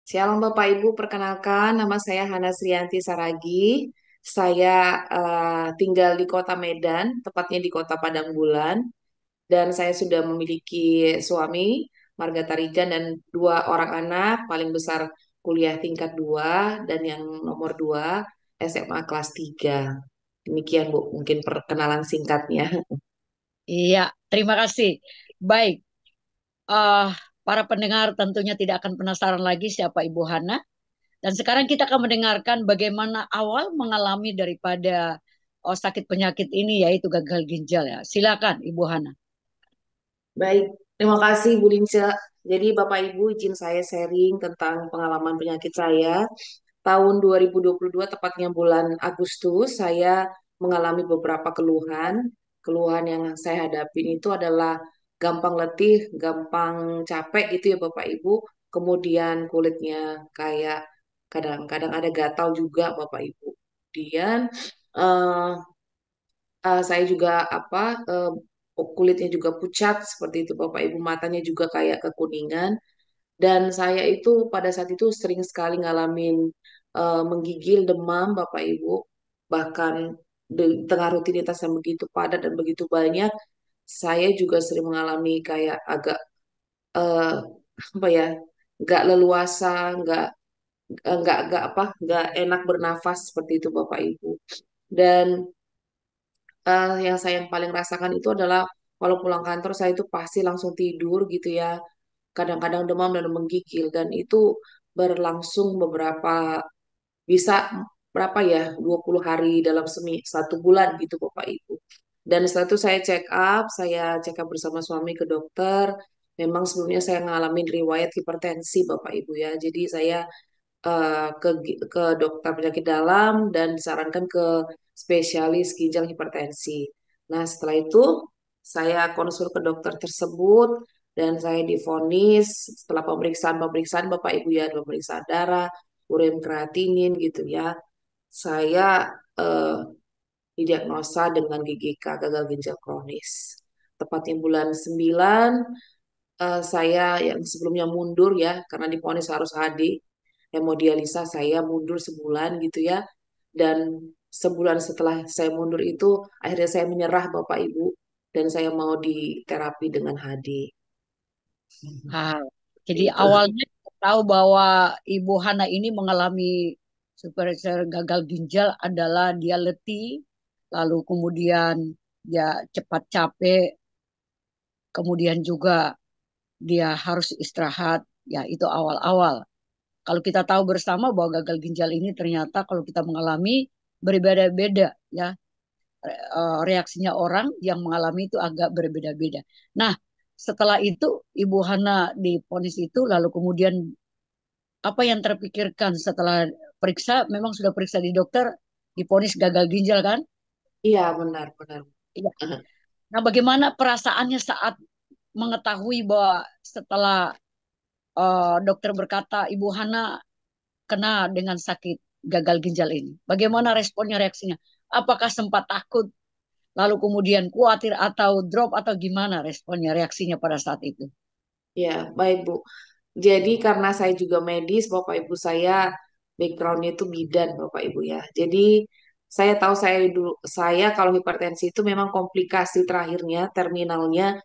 Shalom Bapak Ibu, perkenalkan nama saya Hana Srianti Saragi. Saya tinggal di Kota Medan, tepatnya di Kota Padang Bulan, dan saya sudah memiliki suami, Marga Tarigan, dan dua orang anak, paling besar kuliah tingkat 2 dan yang nomor 2 SMA kelas 3. Demikian Bu, mungkin perkenalan singkatnya. Iya, terima kasih. Baik, eh para pendengar tentunya tidak akan penasaran lagi siapa Ibu Hana. Dan sekarang kita akan mendengarkan bagaimana awal mengalami daripada sakit penyakit ini, yaitu gagal ginjal ya. Silakan Ibu Hana. Baik, terima kasih Bu Linca. Jadi Bapak Ibu izin saya sharing tentang pengalaman penyakit saya. Tahun 2022, tepatnya bulan Agustus, saya mengalami beberapa keluhan. Keluhan yang saya hadapin itu adalah gampang letih, gampang capek gitu ya Bapak Ibu. Kemudian kulitnya kayak kadang-kadang ada gatal juga Bapak Ibu. Kemudian eh, saya juga kulitnya juga pucat seperti itu Bapak Ibu, matanya juga kayak kekuningan. Dan saya itu pada saat itu sering sekali ngalamin menggigil, demam, Bapak Ibu. Bahkan di tengah rutinitas yang begitu padat dan begitu banyak, saya juga sering mengalami kayak agak eh, apa ya, nggak leluasa, nggak enak bernafas seperti itu Bapak Ibu. Dan yang saya yang paling rasakan itu adalah kalau pulang kantor saya itu pasti langsung tidur gitu ya, kadang-kadang demam dan menggigil dan itu berlangsung bisa berapa ya 20 hari dalam 1 bulan gitu Bapak Ibu. Dan setelah itu saya check up bersama suami ke dokter. Memang sebelumnya saya ngalamin riwayat hipertensi Bapak Ibu ya. Jadi saya ke dokter penyakit dalam dan disarankan ke spesialis ginjal hipertensi. Nah, setelah itu saya konsul ke dokter tersebut dan saya divonis setelah pemeriksaan-pemeriksaan Bapak Ibu ya, pemeriksaan darah, urin kreatinin gitu ya. Saya eh, didiagnosa dengan GGK, gagal ginjal kronis. Tepatnya bulan 9, saya yang sebelumnya mundur ya karena divonis harus HD hemodialisa, saya mundur sebulan gitu ya, dan sebulan setelah saya mundur itu akhirnya saya menyerah Bapak Ibu dan saya mau diterapi dengan HD. Ah, jadi Itu. awalnya kita tahu bahwa Ibu Hana ini mengalami super gagal ginjal adalah dia letih, lalu kemudian dia cepat capek, kemudian juga dia harus istirahat. Ya, itu awal-awal. Kalau kita tahu bersama bahwa gagal ginjal ini ternyata kalau kita mengalami berbeda-beda ya. Reaksinya orang yang mengalami itu agak berbeda-beda. Nah, setelah itu Ibu Hana divonis itu lalu kemudian apa yang terpikirkan setelah periksa, memang sudah periksa di dokter, divonis gagal ginjal kan? Iya, benar benar. Iya. Nah, bagaimana perasaannya saat mengetahui bahwa setelah dokter berkata Ibu Hana kena dengan sakit gagal ginjal ini? Bagaimana responnya, reaksinya? Apakah sempat takut, lalu kemudian khawatir atau drop atau gimana responnya, reaksinya pada saat itu? Ya, baik Bu. Jadi karena saya juga medis, Bapak Ibu, saya backgroundnya itu bidan Bapak Ibu ya. Jadi saya tahu saya kalau hipertensi itu memang komplikasi terakhirnya, terminalnya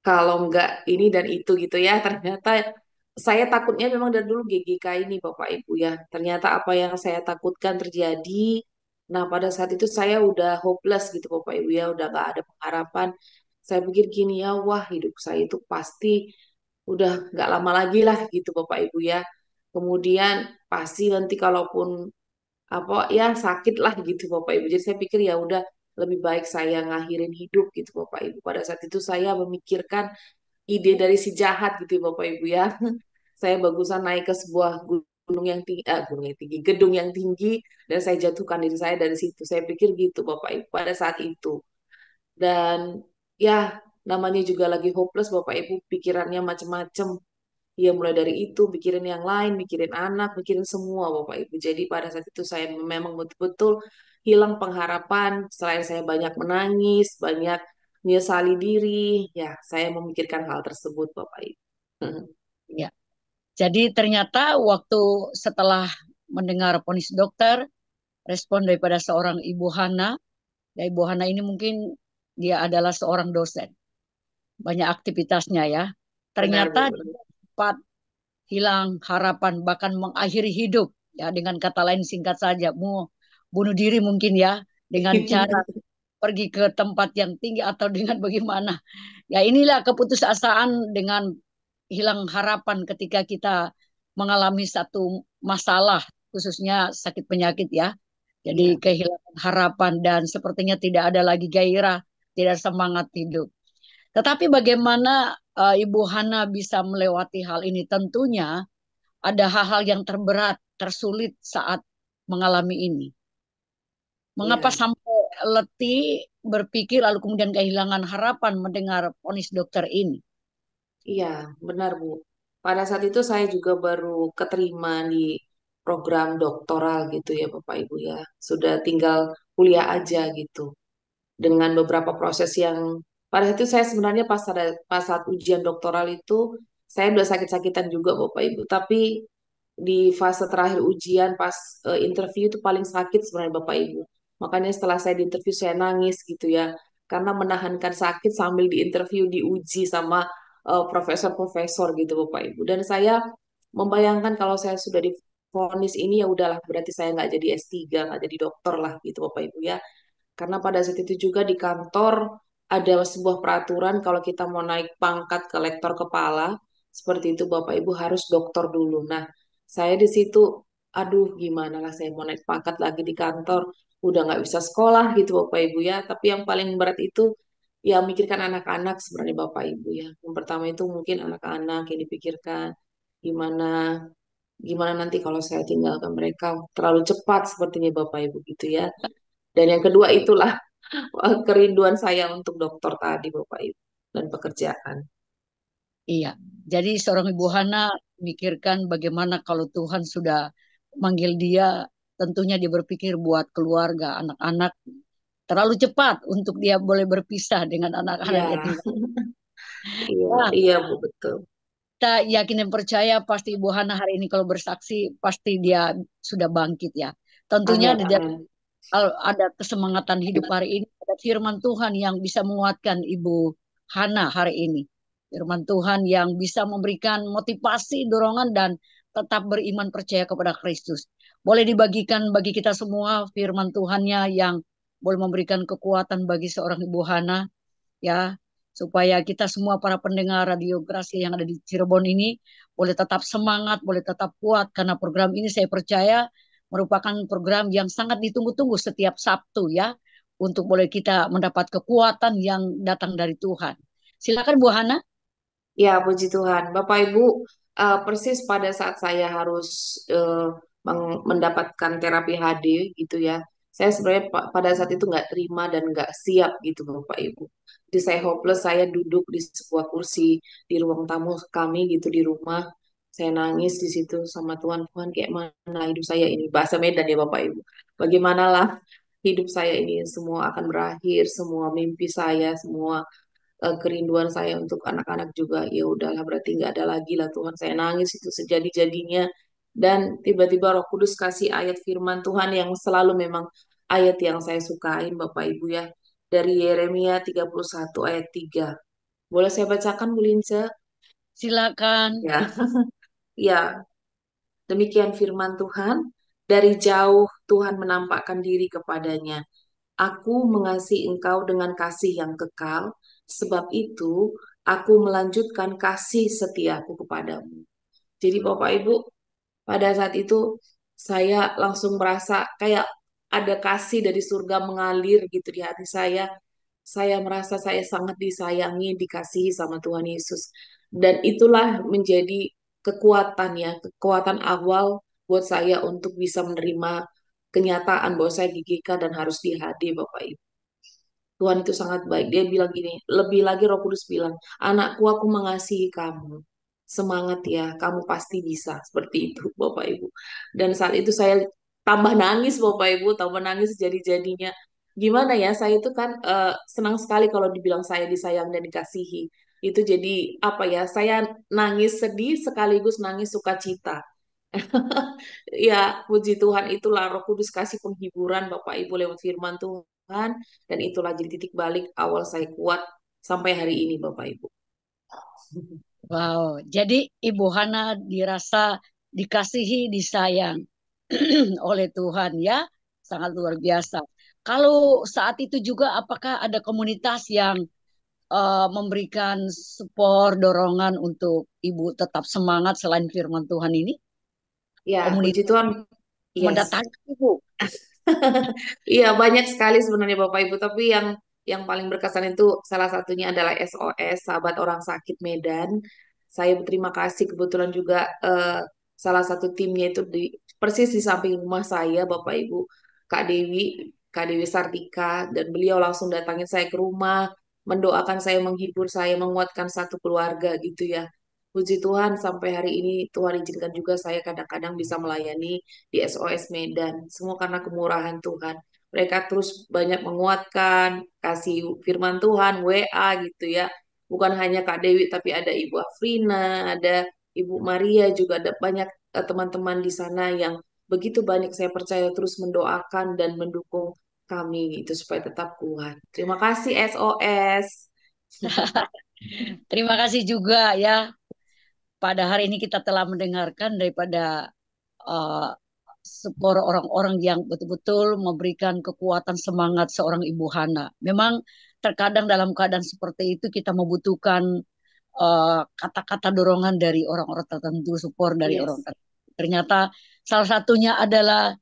kalau nggak ini dan itu gitu ya. Ternyata saya takutnya memang dari dulu GGK ini Bapak Ibu ya. Ternyata apa yang saya takutkan terjadi. Nah, pada saat itu saya udah hopeless gitu Bapak Ibu ya, udah nggak ada pengharapan. Saya pikir gini ya, wah hidup saya itu pasti udah nggak lama lagi lah gitu Bapak Ibu ya. Kemudian pasti nanti kalaupun apa ya sakit lah gitu Bapak Ibu. Jadi saya pikir ya udah lebih baik saya ngakhirin hidup gitu Bapak Ibu. Pada saat itu saya memikirkan ide dari si jahat gitu Bapak Ibu ya. Saya bagusan naik ke sebuah gunung yang tinggi, gedung yang tinggi dan saya jatuhkan diri saya dari situ. Saya pikir gitu Bapak Ibu pada saat itu. Dan ya namanya juga lagi hopeless Bapak Ibu, pikirannya macem-macem. Ya mulai dari itu, mikirin yang lain, mikirin anak, mikirin semua Bapak Ibu. Jadi pada saat itu saya memang betul-betul hilang pengharapan. Selain saya banyak menangis, banyak menyesali diri, ya saya memikirkan hal tersebut Bapak Ibu. Ya. Jadi ternyata waktu setelah mendengar vonis dokter, respon daripada seorang Ibu Hana, ya Ibu Hana ini mungkin dia adalah seorang dosen, banyak aktivitasnya ya. Benar, Ternyata Bu. dia sempat hilang harapan, bahkan mengakhiri hidup. Ya dengan kata lain singkat saja, mau bunuh diri mungkin ya, dengan cara pergi ke tempat yang tinggi atau dengan bagaimana. Ya inilah keputusasaan dengan hilang harapan ketika kita mengalami satu masalah, khususnya sakit penyakit ya. Jadi Iya, kehilangan harapan dan sepertinya tidak ada lagi gairah, tidak semangat hidup. Tetapi bagaimana Ibu Hana bisa melewati hal ini? Tentunya ada hal-hal yang terberat, tersulit saat mengalami ini. Mengapa iya. sampai letih berpikir lalu kemudian kehilangan harapan mendengar vonis dokter ini? Iya, benar Bu. Pada saat itu saya juga baru keterima di program doktoral gitu ya Bapak Ibu ya. Sudah tinggal kuliah aja gitu. Dengan beberapa proses yang pada saat itu saya sebenarnya pas saat ujian doktoral itu saya udah sakit-sakitan juga Bapak Ibu. Tapi di fase terakhir ujian pas interview itu paling sakit sebenarnya Bapak Ibu. Makanya setelah saya diinterview saya nangis gitu ya. Karena menahankan sakit sambil diinterview diuji sama profesor-profesor gitu Bapak Ibu. Dan saya membayangkan kalau saya sudah divonis ini ya udahlah berarti saya nggak jadi S3, nggak jadi dokter lah gitu Bapak Ibu ya. Karena pada saat itu juga di kantor ada sebuah peraturan kalau kita mau naik pangkat ke lektor kepala, seperti itu Bapak Ibu harus doktor dulu. Nah, saya di situ, aduh gimana lah saya mau naik pangkat lagi di kantor, udah nggak bisa sekolah gitu Bapak Ibu ya. Tapi yang paling berat itu ya mikirkan anak-anak sebenarnya Bapak Ibu ya. Yang pertama itu mungkin anak-anak yang dipikirkan, gimana gimana nanti kalau saya tinggalkan mereka terlalu cepat sepertinya Bapak Ibu gitu ya. Dan yang kedua itulah kerinduan saya untuk dokter tadi, Bapak Ibu, dan pekerjaan. Iya, jadi seorang Ibu Hana mikirkan bagaimana kalau Tuhan sudah manggil dia, tentunya dia berpikir buat keluarga, anak-anak, terlalu cepat untuk dia boleh berpisah dengan anak-anak Iya, dia tinggal. iya, Nah, iya, Bu, betul. kita yakin dan percaya pasti Ibu Hana hari ini kalau bersaksi, pasti dia sudah bangkit ya. Tentunya Amin, di dalam amin. ada kesemangatan hidup hari ini, ada firman Tuhan yang bisa menguatkan Ibu Hana hari ini. Firman Tuhan yang bisa memberikan motivasi, dorongan, dan tetap beriman percaya kepada Kristus. Boleh dibagikan bagi kita semua firman Tuhannya yang boleh memberikan kekuatan bagi seorang Ibu Hana, ya, supaya kita semua para pendengar radio Grasi yang ada di Cirebon ini boleh tetap semangat, boleh tetap kuat karena program ini saya percaya merupakan program yang sangat ditunggu-tunggu setiap Sabtu ya untuk boleh kita mendapat kekuatan yang datang dari Tuhan. Silakan Bu Hana. Ya, puji Tuhan. Bapak Ibu, persis pada saat saya harus mendapatkan terapi HD gitu ya, saya sebenarnya pada saat itu nggak terima dan nggak siap gitu Bapak Ibu. Jadi saya hopeless, saya duduk di sebuah kursi di ruang tamu kami gitu di rumah. Saya nangis di situ sama Tuhan, Tuhan kayak mana hidup saya ini, bahasa Medan ya Bapak Ibu. Bagaimanalah hidup saya ini semua akan berakhir, semua mimpi saya, semua kerinduan saya untuk anak-anak juga ya udahlah berarti nggak ada lagi lah Tuhan, saya nangis itu sejadi-jadinya. Dan tiba-tiba Roh Kudus kasih ayat firman Tuhan yang selalu memang ayat yang saya sukain Bapak Ibu ya, dari Yeremia 31 ayat 3. Boleh saya bacakan Bu Lince? Silakan. Ya. Ya, demikian firman Tuhan. Dari jauh Tuhan menampakkan diri kepadanya. Aku mengasihi engkau dengan kasih yang kekal, sebab itu aku melanjutkan kasih setiaku kepadamu. Jadi Bapak Ibu, pada saat itu saya langsung merasa kayak ada kasih dari surga mengalir gitu di hati saya. Saya merasa saya sangat disayangi, dikasihi sama Tuhan Yesus. Dan itulah menjadi kekuatan ya, kekuatan awal buat saya untuk bisa menerima kenyataan bahwa saya GGK dan harus di HD Bapak Ibu. Tuhan itu sangat baik. Dia bilang gini, lebih lagi Roh Kudus bilang, anakku aku mengasihi kamu. Semangat ya, kamu pasti bisa. Seperti itu Bapak Ibu. Dan saat itu saya tambah nangis Bapak Ibu, tambah nangis jadi-jadinya. Gimana ya, saya itu kan senang sekali kalau dibilang saya disayang dan dikasihi. Itu jadi apa ya? Saya nangis sedih sekaligus nangis sukacita. Ya, puji Tuhan itulah Roh Kudus kasih penghiburan Bapak Ibu lewat firman Tuhan dan itulah jadi titik balik awal saya kuat sampai hari ini Bapak Ibu. Wow, jadi Ibu Hana dirasa dikasihi, disayang oleh Tuhan ya, sangat luar biasa. Kalau saat itu juga apakah ada komunitas yang memberikan support, dorongan untuk Ibu tetap semangat selain firman Tuhan ini? Ya, puji Komunitas Tuhan. Yes. mendatangi Ibu. Iya, banyak sekali sebenarnya Bapak Ibu, tapi yang paling berkesan itu salah satunya adalah SOS, Sahabat Orang Sakit Medan. Saya berterima kasih kebetulan juga salah satu timnya itu persis di samping rumah saya, Bapak Ibu, Kak Dewi, Kak Dewi Sartika, dan beliau langsung datangin saya ke rumah, mendoakan saya, menghibur saya, menguatkan satu keluarga gitu ya. Puji Tuhan sampai hari ini Tuhan izinkan juga saya kadang-kadang bisa melayani di SOS Medan. Semua karena kemurahan Tuhan. Mereka terus banyak menguatkan, kasih firman Tuhan, WA gitu ya. Bukan hanya Kak Dewi, tapi ada Ibu Afrina, ada Ibu Maria, juga ada banyak teman-teman di sana yang begitu banyak saya percaya terus mendoakan dan mendukung kami itu supaya tetap kuat. Terima kasih SOS. Terima kasih juga ya. Pada hari ini kita telah mendengarkan daripada uh, seluruh orang-orang yang betul-betul memberikan kekuatan semangat seorang Ibu Hana. Memang terkadang dalam keadaan seperti itu kita membutuhkan kata-kata dorongan dari orang-orang tertentu, support dari orang Yes, tertentu. Ternyata salah satunya adalah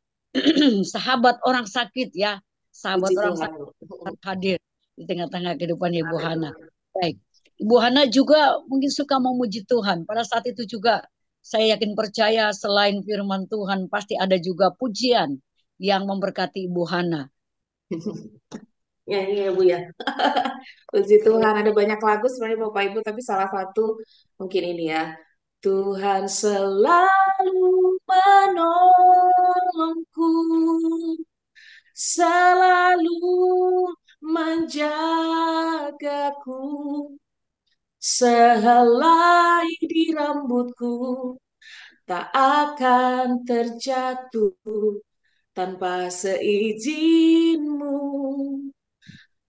sahabat orang sakit ya, sahabat puji orang Tuhan. sakit hadir di tengah-tengah kehidupan Ibu Hana. Haleluya. Baik, Ibu Hana juga mungkin suka memuji Tuhan. Pada saat itu juga saya yakin percaya selain firman Tuhan pasti ada juga pujian yang memberkati Ibu Hana. Nyanyi ya Bu ya. Puji Boleh. Tuhan, ada banyak lagu sebenarnya Bapak Ibu, tapi salah satu mungkin ini ya. Tuhan selalu menolongku, selalu menjagaku, sehelai di rambutku, tak akan terjatuh tanpa seizinku.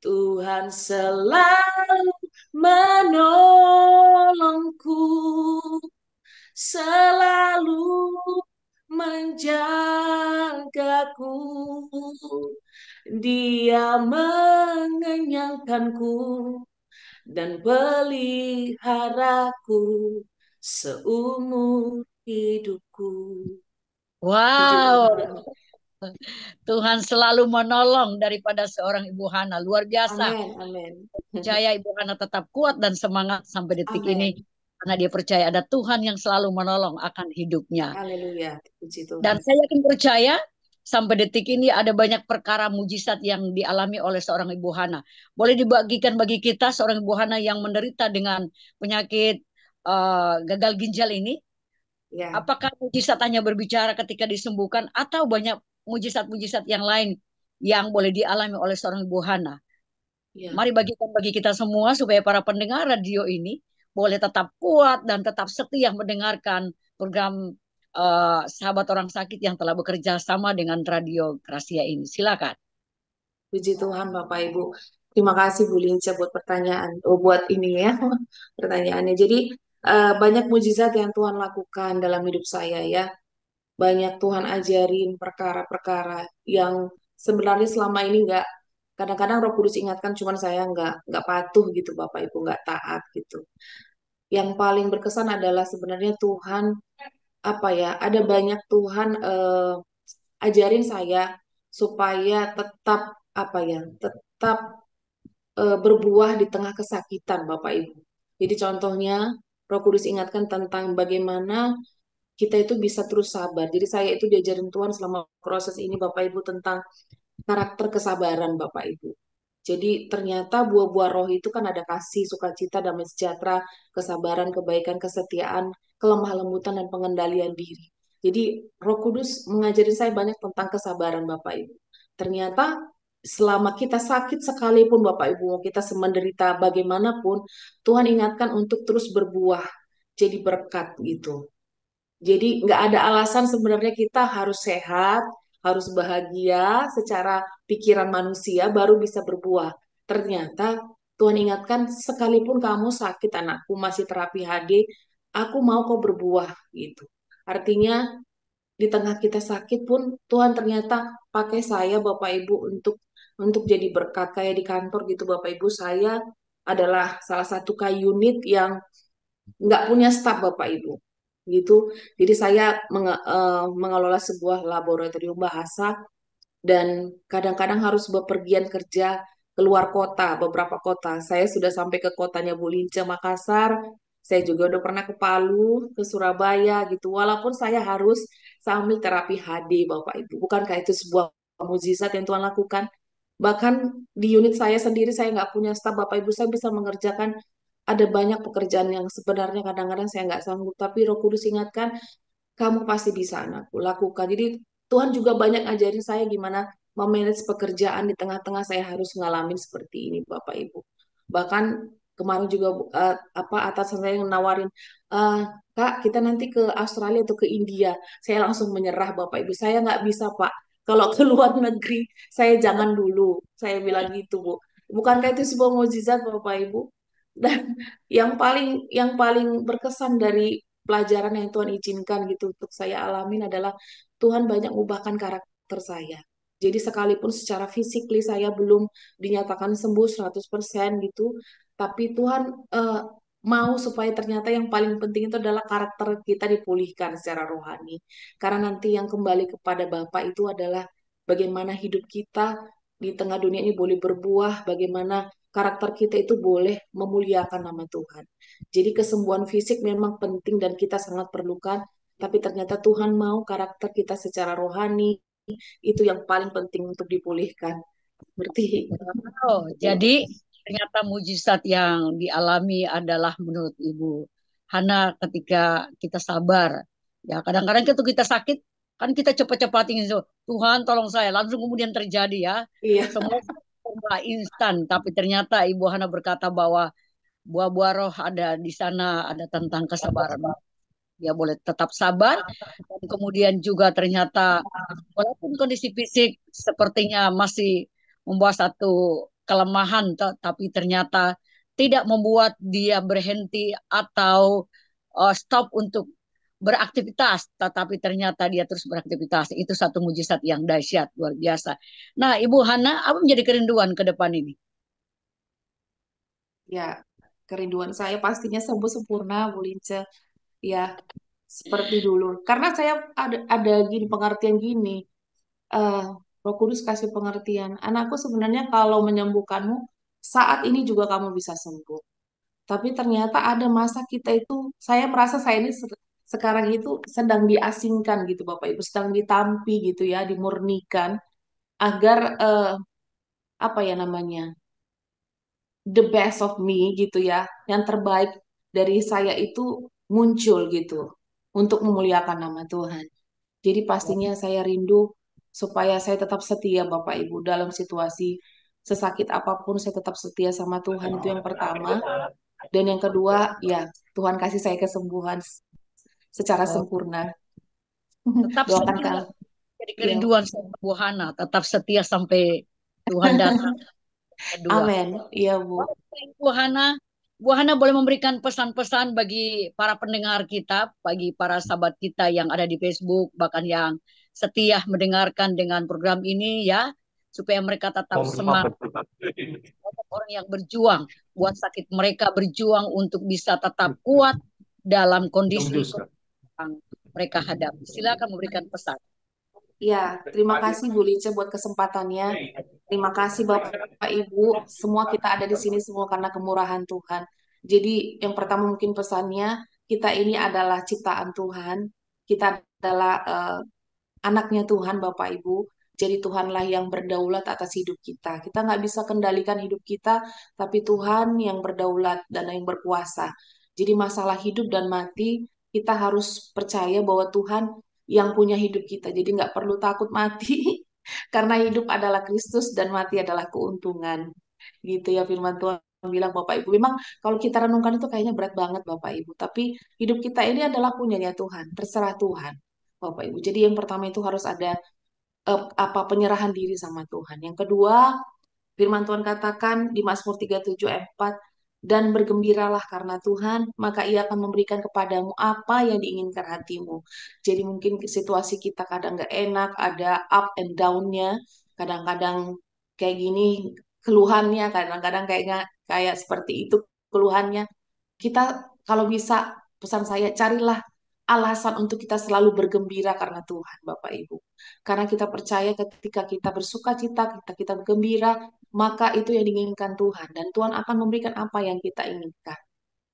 Tuhan selalu menolongku, selalu menjagaku. Dia mengenyangkanku dan peliharaku seumur hidupku. Puji Wow, Tuhan. Tuhan selalu menolong daripada seorang Ibu Hana. Luar biasa. Amin, amin. Percaya Ibu Hana tetap kuat dan semangat sampai detik ini. Amin. Karena dia percaya ada Tuhan yang selalu menolong akan hidupnya. Haleluya. Puji Dan Tuhan. saya yakin percaya sampai detik ini ada banyak perkara mujizat yang dialami oleh seorang Ibu Hana. Boleh dibagikan bagi kita seorang Ibu Hana yang menderita dengan penyakit gagal ginjal ini. Ya, Apakah mujizat hanya berbicara ketika disembuhkan atau banyak mujizat-mujizat yang lain yang boleh dialami oleh seorang Ibu Hana? ya. Mari bagikan bagi kita semua supaya para pendengar radio ini boleh tetap kuat dan tetap setia mendengarkan program Sahabat Orang Sakit yang telah bekerja sama dengan Radio Gracia ini. Silakan. Puji Tuhan Bapak Ibu. Terima kasih Bu Linca buat pertanyaan, buat ini ya pertanyaannya. Jadi banyak mujizat yang Tuhan lakukan dalam hidup saya ya. Banyak Tuhan ajarin perkara-perkara yang sebenarnya selama ini nggak, kadang-kadang Roh Kudus ingatkan, cuman saya nggak patuh gitu Bapak Ibu, nggak taat gitu. Yang paling berkesan adalah sebenarnya Tuhan apa ya? Ada banyak Tuhan ajarin saya supaya tetap apa ya? Tetap berbuah di tengah kesakitan, Bapak Ibu. Jadi contohnya, Roh Kudus ingatkan tentang bagaimana kita itu bisa terus sabar. Jadi saya itu diajarin Tuhan selama proses ini, Bapak Ibu, tentang karakter kesabaran, Bapak Ibu. Jadi ternyata buah-buah roh itu kan ada kasih, sukacita, damai sejahtera, kesabaran, kebaikan, kesetiaan, kelemah lembutan, dan pengendalian diri. Jadi Roh Kudus mengajarin saya banyak tentang kesabaran, Bapak Ibu. Ternyata selama kita sakit sekalipun Bapak Ibu, mau kita semenderita bagaimanapun, Tuhan ingatkan untuk terus berbuah, jadi berkat gitu. Jadi nggak ada alasan sebenarnya kita harus sehat, harus bahagia secara pikiran manusia baru bisa berbuah. Ternyata Tuhan ingatkan sekalipun kamu sakit anakku masih terapi HD, aku mau kau berbuah gitu. Artinya di tengah kita sakit pun Tuhan ternyata pakai saya Bapak Ibu untuk jadi berkat kayak di kantor gitu Bapak Ibu saya adalah salah satu unit yang nggak punya staf Bapak Ibu gitu. Jadi saya mengelola sebuah laboratorium bahasa dan kadang-kadang harus bepergian kerja keluar kota, beberapa kota. Saya sudah sampai ke kotanya Bu Lince, Makassar. Saya juga udah pernah ke Palu, ke Surabaya gitu. Walaupun saya harus sambil terapi HD, Bapak Ibu. Bukankah itu sebuah mukjizat yang Tuhan lakukan? Bahkan di unit saya sendiri, saya nggak punya staf, Bapak Ibu. Saya bisa mengerjakan ada banyak pekerjaan yang sebenarnya kadang-kadang saya nggak sanggup. Tapi Roh Kudus ingatkan, kamu pasti bisa anakku lakukan. Jadi Tuhan juga banyak ngajarin saya gimana memanage pekerjaan di tengah-tengah saya harus ngalamin seperti ini Bapak Ibu. Bahkan kemarin juga apa atasan saya yang nawarin, "Eh, Kak, kita nanti ke Australia atau ke India." Saya langsung menyerah Bapak Ibu. Saya nggak bisa Pak. Kalau ke luar negeri, saya jangan dulu. Saya bilang gitu Bu. Bukankah itu sebuah mukjizat Bapak Ibu? Dan yang paling berkesan dari pelajaran yang Tuhan izinkan gitu untuk saya alamin adalah Tuhan banyak mengubahkan karakter saya. Jadi sekalipun secara fisik saya belum dinyatakan sembuh 100% gitu, tapi Tuhan mau supaya ternyata yang paling penting itu adalah karakter kita dipulihkan secara rohani. Karena nanti yang kembali kepada Bapa itu adalah bagaimana hidup kita di tengah dunia ini boleh berbuah, bagaimana karakter kita itu boleh memuliakan nama Tuhan. Jadi kesembuhan fisik memang penting dan kita sangat perlukan, tapi ternyata Tuhan mau karakter kita secara rohani itu yang paling penting untuk dipulihkan. Berarti Oh, jadi ternyata mujizat yang dialami adalah menurut Ibu Hana ketika kita sabar. Ya, kadang-kadang kita sakit, kan kita cepat-cepat ingin Tuhan tolong saya, langsung kemudian terjadi ya. iya, Semua serba instan, tapi ternyata Ibu Hana berkata bahwa buah-buah roh ada di sana, ada tentang kesabaran. Ya boleh tetap sabar dan kemudian juga ternyata walaupun kondisi fisik sepertinya masih membuat satu kelemahan, tapi ternyata tidak membuat dia berhenti atau stop untuk beraktivitas, tetapi ternyata dia terus beraktivitas. Itu satu mujizat yang dahsyat, luar biasa. Nah, Ibu Hana, apa menjadi kerinduan ke depan ini? ya kerinduan saya pastinya sembuh sempurna, Bu Lince. Ya, seperti dulu. Karena saya ada gini pengertian gini, eh Roh Kudus kasih pengertian. Anakku sebenarnya kalau menyembuhkanmu saat ini juga kamu bisa sembuh. Tapi ternyata ada masa kita itu, saya merasa saya ini sekarang itu sedang diasingkan gitu Bapak Ibu, sedang ditampi gitu ya, dimurnikan agar apa ya namanya, the best of me gitu ya, yang terbaik dari saya itu muncul gitu untuk memuliakan nama Tuhan. Jadi pastinya saya rindu supaya saya tetap setia Bapak Ibu dalam situasi sesakit apapun saya tetap setia sama Tuhan itu yang pertama. Dan yang kedua, ya Tuhan kasih saya kesembuhan secara Oh, sempurna. tetap Doakan setia, Kang. jadi Ya, kerinduan sama Bu Hana, tetap setia sampai Tuhan datang kedua. amin. Iya Bu. Bu Hana, Bu Hana boleh memberikan pesan-pesan bagi para pendengar kita, bagi para sahabat kita yang ada di Facebook, bahkan yang setia mendengarkan dengan program ini ya, supaya mereka tetap semangat. Orang yang berjuang buat sakit mereka, berjuang untuk bisa tetap kuat dalam kondisi yang mereka hadapi. Silakan memberikan pesan. Ya, terima kasih Bu Lince buat kesempatannya. Terima kasih Bapak Ibu. Semua kita ada di sini semua karena kemurahan Tuhan. Jadi yang pertama mungkin pesannya, kita ini adalah ciptaan Tuhan. Kita adalah anaknya Tuhan Bapak Ibu. Jadi Tuhanlah yang berdaulat atas hidup kita. Kita nggak bisa kendalikan hidup kita, tapi Tuhan yang berdaulat dan yang berkuasa. Jadi masalah hidup dan mati, kita harus percaya bahwa Tuhan yang punya hidup kita. Jadi nggak perlu takut mati. Karena hidup adalah Kristus dan mati adalah keuntungan. Gitu ya firman Tuhan bilang Bapak Ibu. Memang kalau kita renungkan itu kayaknya berat banget Bapak Ibu. Tapi hidup kita ini adalah punyanya Tuhan. Terserah Tuhan Bapak Ibu. Jadi yang pertama itu harus ada penyerahan diri sama Tuhan. Yang kedua, firman Tuhan katakan di Mazmur 37 ayat 4, dan bergembiralah karena Tuhan, maka Ia akan memberikan kepadamu apa yang diinginkan hatimu. Jadi mungkin situasi kita kadang nggak enak, ada up and down-nya, kadang-kadang kayak gini keluhannya, kadang-kadang kayak seperti itu keluhannya. Kita kalau bisa, pesan saya, carilah alasan untuk kita selalu bergembira karena Tuhan, Bapak Ibu. Karena kita percaya ketika kita bersuka cita, kita bergembira, maka itu yang diinginkan Tuhan. Dan Tuhan akan memberikan apa yang kita inginkan.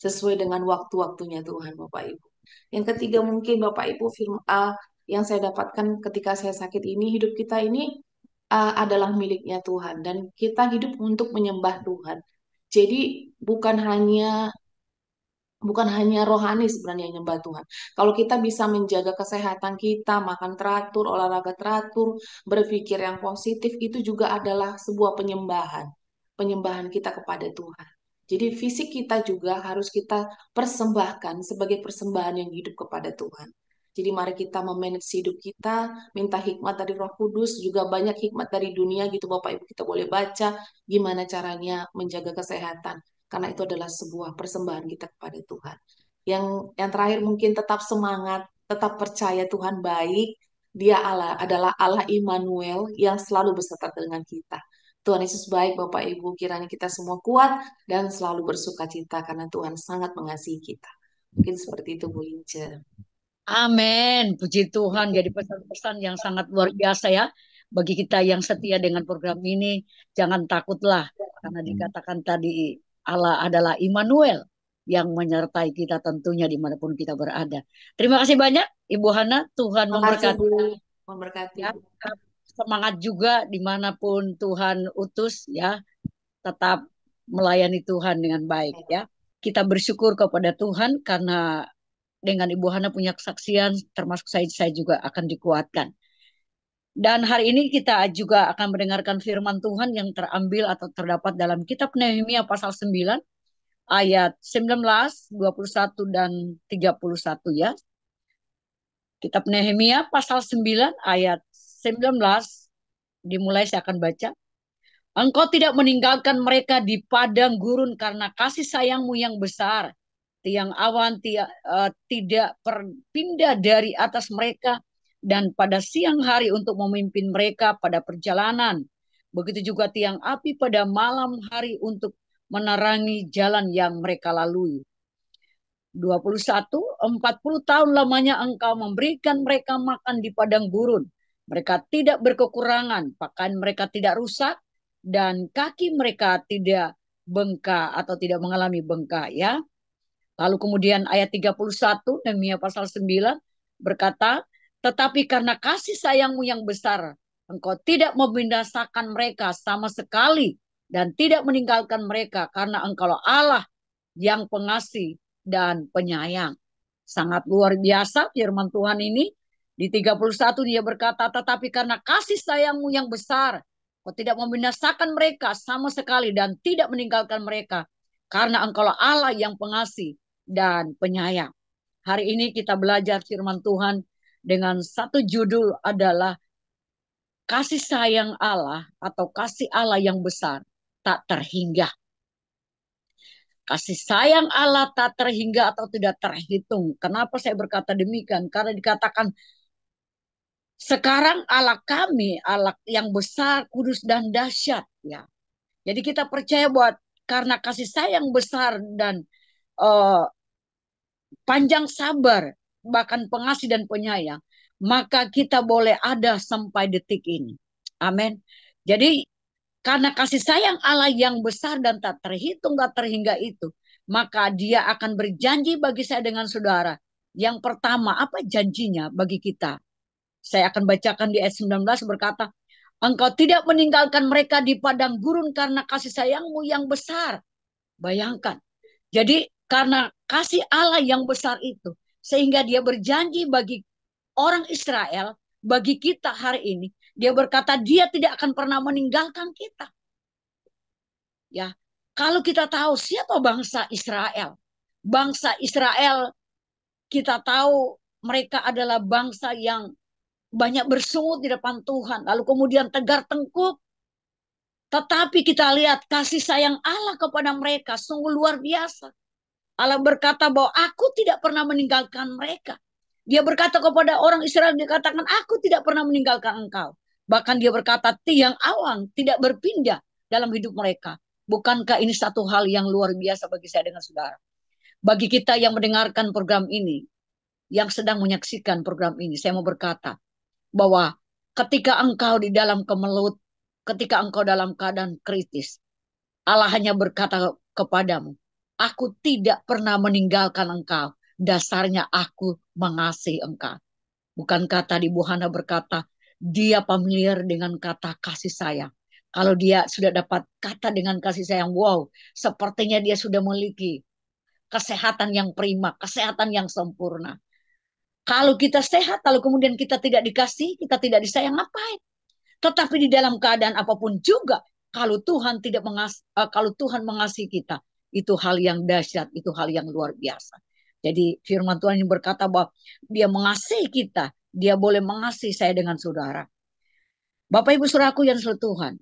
Sesuai dengan waktu-waktunya Tuhan, Bapak Ibu. Yang ketiga mungkin Bapak Ibu, yang saya dapatkan ketika saya sakit ini, hidup kita ini adalah miliknya Tuhan. Dan kita hidup untuk menyembah Tuhan. Jadi bukan hanya rohani sebenarnya yang nyembah Tuhan. Kalau kita bisa menjaga kesehatan kita, makan teratur, olahraga teratur, berpikir yang positif, itu juga adalah sebuah penyembahan. Penyembahan kita kepada Tuhan. Jadi fisik kita juga harus kita persembahkan sebagai persembahan yang hidup kepada Tuhan. Jadi mari kita memanage hidup kita, minta hikmat dari Roh Kudus, juga banyak hikmat dari dunia gitu Bapak Ibu kita boleh baca gimana caranya menjaga kesehatan karena itu adalah sebuah persembahan kita kepada Tuhan. Yang terakhir mungkin tetap semangat, tetap percaya Tuhan baik. Dia Allah adalah Allah Immanuel yang selalu beserta dengan kita. Tuhan Yesus baik Bapak Ibu, kiranya kita semua kuat dan selalu bersuka cita karena Tuhan sangat mengasihi kita. Mungkin seperti itu Bu Ince. Amin. Puji Tuhan. Jadi pesan-pesan yang sangat luar biasa ya. Bagi kita yang setia dengan program ini, jangan takutlah. Karena dikatakan tadi Allah adalah Immanuel yang menyertai kita tentunya dimanapun kita berada. Terima kasih banyak Ibu Hana. Tuhan Terima kasih memberkati Bu, memberkati ya. Bu. Semangat juga dimanapun Tuhan utus ya. Tetap melayani Tuhan dengan baik ya. Kita bersyukur kepada Tuhan karena dengan Ibu Hana punya kesaksian, termasuk saya juga akan dikuatkan. Dan hari ini kita juga akan mendengarkan firman Tuhan yang terambil atau terdapat dalam kitab Nehemia pasal 9, ayat 19, 21, dan 31 ya. Kitab Nehemia pasal 9, ayat 19, dimulai saya akan baca. Engkau tidak meninggalkan mereka di padang gurun karena kasih sayangmu yang besar. Tiang awan tidak berpindah dari atas mereka dan pada siang hari untuk memimpin mereka pada perjalanan. Begitu juga tiang api pada malam hari untuk menerangi jalan yang mereka lalui. 21, 40 tahun lamanya engkau memberikan mereka makan di padang gurun. Mereka tidak berkekurangan, pakaian mereka tidak rusak, dan kaki mereka tidak bengkak atau tidak mengalami bengkak ya. Lalu kemudian ayat 31, Nehemia pasal 9 berkata, tetapi karena kasih sayangmu yang besar, engkau tidak membinasakan mereka sama sekali dan tidak meninggalkan mereka karena engkau Allah yang pengasih dan penyayang. Sangat luar biasa firman Tuhan ini. Di 31 dia berkata, tetapi karena kasih sayangmu yang besar, kau tidak membinasakan mereka sama sekali dan tidak meninggalkan mereka. Karena engkau Allah yang pengasih dan penyayang. Hari ini kita belajar firman Tuhan dengan satu judul adalah kasih sayang Allah atau kasih Allah yang besar tak terhingga. Kasih sayang Allah tak terhingga atau tidak terhitung. Kenapa saya berkata demikian? Karena dikatakan sekarang Allah kami, Allah yang besar, kudus dan dahsyat. Ya. Jadi kita percaya buat karena kasih sayang besar dan uh, panjang sabar, bahkan pengasih dan penyayang, maka kita boleh ada sampai detik ini. Amin. Jadi karena kasih sayang Allah yang besar dan tak terhitung, tak terhingga itu, maka dia akan berjanji bagi saya dengan saudara. Yang pertama, apa janjinya bagi kita? Saya akan bacakan di ayat 19 berkata, engkau tidak meninggalkan mereka di padang gurun karena kasih sayangmu yang besar. Bayangkan. Jadi karena kasih Allah yang besar itu, sehingga dia berjanji bagi orang Israel bagi kita hari ini. Dia berkata dia tidak akan pernah meninggalkan kita. Ya, kalau kita tahu siapa bangsa Israel, bangsa Israel kita tahu mereka adalah bangsa yang banyak bersungut di depan Tuhan, lalu kemudian tegar tengkuk. Tetapi kita lihat kasih sayang Allah kepada mereka sungguh luar biasa. Allah berkata bahwa aku tidak pernah meninggalkan mereka. Dia berkata kepada orang Israel, dia katakan, aku tidak pernah meninggalkan engkau. Bahkan dia berkata, tiang awan tidak berpindah dalam hidup mereka. Bukankah ini satu hal yang luar biasa bagi saya dengan saudara? Bagi kita yang mendengarkan program ini, yang sedang menyaksikan program ini, saya mau berkata bahwa ketika engkau di dalam kemelut, ketika engkau dalam keadaan kritis, Allah hanya berkata kepadamu, aku tidak pernah meninggalkan engkau. Dasarnya aku mengasihi engkau. Bukankah tadi Bu Hana berkata, dia familiar dengan kata kasih sayang. Kalau dia sudah dapat kata dengan kasih sayang, wow, sepertinya dia sudah memiliki kesehatan yang prima, kesehatan yang sempurna. Kalau kita sehat, lalu kemudian kita tidak dikasih, kita tidak disayang, ngapain? Tetapi di dalam keadaan apapun juga, kalau Tuhan tidak kalau Tuhan mengasihi kita, itu hal yang dahsyat, itu hal yang luar biasa. Jadi firman Tuhan ini berkata bahwa dia mengasihi kita, dia boleh mengasihi saya dengan saudara. Bapak Ibu Saudaraku yang selalu Tuhan,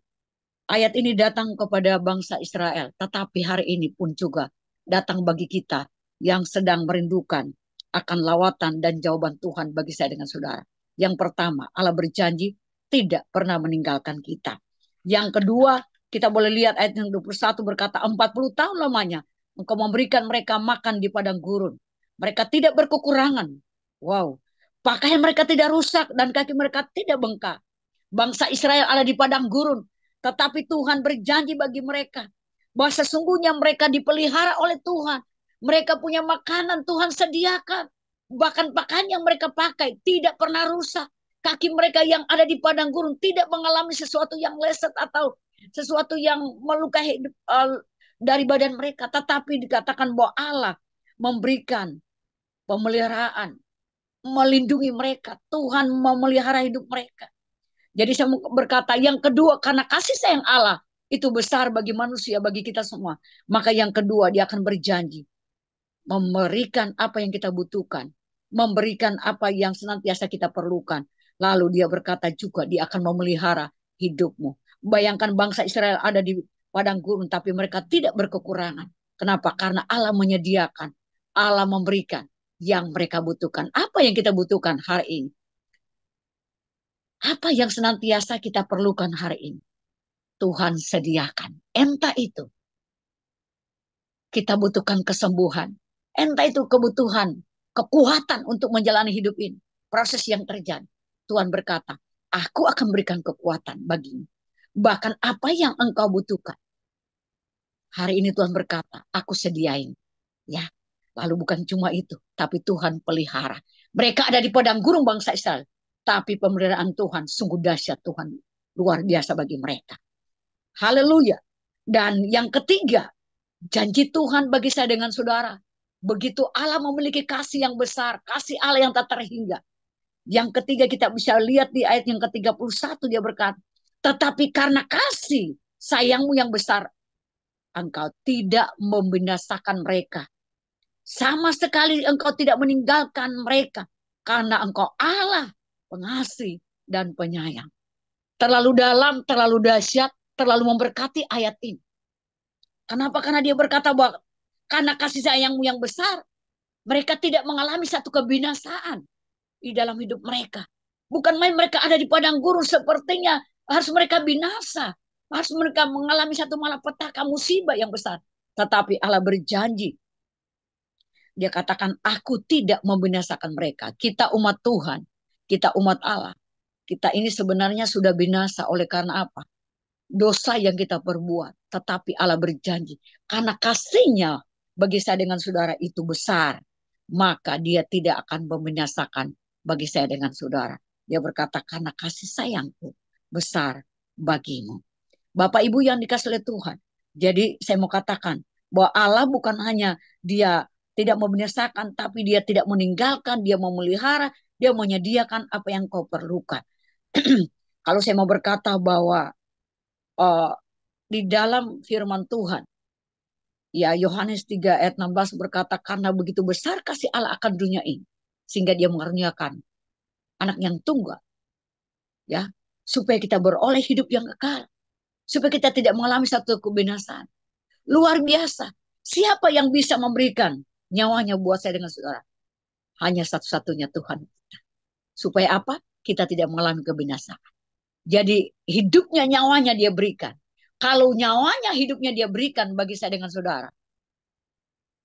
ayat ini datang kepada bangsa Israel, tetapi hari ini pun juga datang bagi kita yang sedang merindukan akan lawatan dan jawaban Tuhan bagi saya dengan saudara. Yang pertama, Allah berjanji tidak pernah meninggalkan kita. Yang kedua, kita boleh lihat ayat yang 21 berkata, 40 tahun lamanya engkau memberikan mereka makan di padang gurun. Mereka tidak berkekurangan. Wow. Pakaian mereka tidak rusak dan kaki mereka tidak bengkak. Bangsa Israel ada di padang gurun. Tetapi Tuhan berjanji bagi mereka bahwa sesungguhnya mereka dipelihara oleh Tuhan. Mereka punya makanan, Tuhan sediakan. Bahkan pakaian yang mereka pakai tidak pernah rusak. Kaki mereka yang ada di padang gurun tidak mengalami sesuatu yang leset atau sesuatu yang melukai dari badan mereka. Tetapi dikatakan bahwa Allah memberikan pemeliharaan, melindungi mereka. Tuhan memelihara hidup mereka. Jadi saya berkata, yang kedua, karena kasih sayang Allah itu besar bagi manusia, bagi kita semua. Maka yang kedua, dia akan berjanji memberikan apa yang kita butuhkan, memberikan apa yang senantiasa kita perlukan. Lalu dia berkata juga, dia akan memelihara hidupmu. Bayangkan bangsa Israel ada di padang gurun, tapi mereka tidak berkekurangan. Kenapa? Karena Allah menyediakan, Allah memberikan yang mereka butuhkan. Apa yang kita butuhkan hari ini? Apa yang senantiasa kita perlukan hari ini? Tuhan sediakan. Entah itu kita butuhkan kesembuhan. Entah itu kebutuhan, kekuatan untuk menjalani hidup ini. Proses yang terjadi. Tuhan berkata, aku akan berikan kekuatan bagimu. Bahkan apa yang engkau butuhkan. Hari ini Tuhan berkata, aku sediain. Ya, lalu bukan cuma itu, tapi Tuhan pelihara. Mereka ada di padang gurun bangsa Israel. Tapi pemeliharaan Tuhan sungguh dahsyat, Tuhan luar biasa bagi mereka. Haleluya. Dan yang ketiga, janji Tuhan bagi saya dengan saudara. Begitu Allah memiliki kasih yang besar, kasih Allah yang tak terhingga. Yang ketiga kita bisa lihat di ayat yang ke-31 dia berkata, tetapi karena kasih sayangmu yang besar, engkau tidak membinasakan mereka. Sama sekali engkau tidak meninggalkan mereka. Karena engkau Allah pengasih dan penyayang. Terlalu dalam, terlalu dahsyat, terlalu memberkati ayat ini. Kenapa? Karena dia berkata bahwa karena kasih sayangmu yang besar, mereka tidak mengalami satu kebinasaan di dalam hidup mereka. Bukan main mereka ada di padang gurun, sepertinya harus mereka binasa. Harus mereka mengalami satu malapetaka musibah yang besar. Tetapi Allah berjanji. Dia katakan, aku tidak membinasakan mereka. Kita umat Tuhan, kita umat Allah. Kita ini sebenarnya sudah binasa oleh karena apa? Dosa yang kita perbuat. Tetapi Allah berjanji, karena kasihnya bagi saya dengan saudara itu besar, maka dia tidak akan membinasakan bagi saya dengan saudara. Dia berkata, karena kasih sayangku besar bagimu. Bapak Ibu yang dikasih oleh Tuhan. Jadi saya mau katakan bahwa Allah bukan hanya dia tidak membinasakan, tapi dia tidak meninggalkan, dia memelihara, Dia menyediakan apa yang kau perlukan. Kalau saya mau berkata bahwa uh, di dalam firman Tuhan, ya Yohanes 3 ayat 16 berkata, karena begitu besar kasih Allah akan dunia ini, sehingga dia mengaruniakan anak yang tunggal, ya, supaya kita beroleh hidup yang kekal, supaya kita tidak mengalami satu kebinasaan. Luar biasa. Siapa yang bisa memberikan nyawanya buat saya dengan saudara? Hanya satu-satunya Tuhan. Supaya apa? Kita tidak mengalami kebinasaan. Jadi hidupnya, nyawanya dia berikan. Kalau nyawanya, hidupnya dia berikan bagi saya dengan saudara.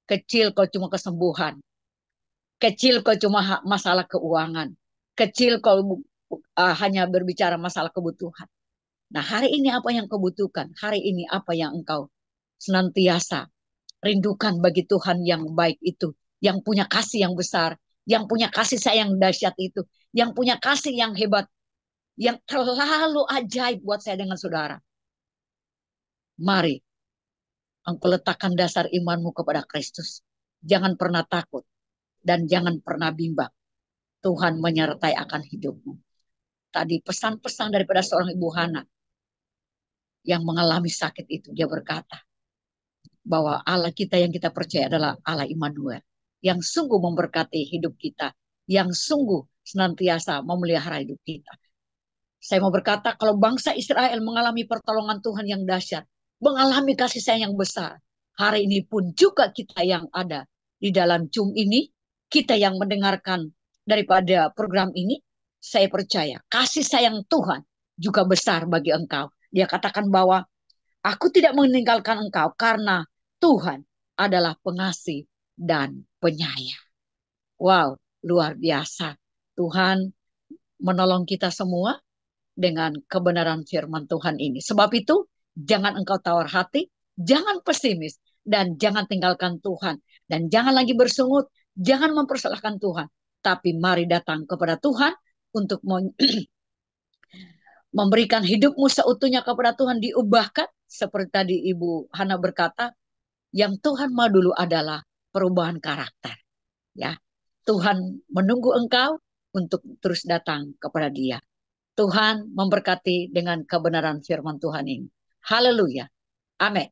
Kecil kau cuma kesembuhan. Kecil kau cuma masalah keuangan. Kecil kau hanya berbicara masalah kebutuhan. Nah, hari ini apa yang kau butuhkan? Hari ini apa yang engkau senantiasa rindukan bagi Tuhan yang baik itu, yang punya kasih yang besar, yang punya kasih sayang dahsyat itu, yang punya kasih yang hebat, yang terlalu ajaib buat saya dengan saudara. Mari engkau letakkan dasar imanmu kepada Kristus. Jangan pernah takut dan jangan pernah bimbang. Tuhan menyertai akan hidupmu. Tadi pesan-pesan daripada seorang ibu Hana yang mengalami sakit itu, dia berkata bahwa Allah kita yang kita percaya adalah Allah Immanuel, yang sungguh memberkati hidup kita, yang sungguh senantiasa memelihara hidup kita. Saya mau berkata, kalau bangsa Israel mengalami pertolongan Tuhan yang dahsyat, mengalami kasih sayang yang besar, hari ini pun juga kita yang ada di dalam Zoom ini, kita yang mendengarkan daripada program ini, saya percaya kasih sayang Tuhan juga besar bagi engkau. Dia katakan bahwa aku tidak meninggalkan engkau karena Tuhan adalah pengasih dan penyayang. Wow, luar biasa. Tuhan menolong kita semua dengan kebenaran firman Tuhan ini. Sebab itu, jangan engkau tawar hati, jangan pesimis, dan jangan tinggalkan Tuhan. Dan jangan lagi bersungut, jangan mempersalahkan Tuhan. Tapi mari datang kepada Tuhan untuk memberikan hidupmu seutuhnya kepada Tuhan, diubahkan. Seperti tadi Ibu Hana berkata, yang Tuhan mau dulu adalah perubahan karakter. Ya, Tuhan menunggu engkau untuk terus datang kepada Dia. Tuhan memberkati dengan kebenaran firman Tuhan ini. Haleluya. Amin.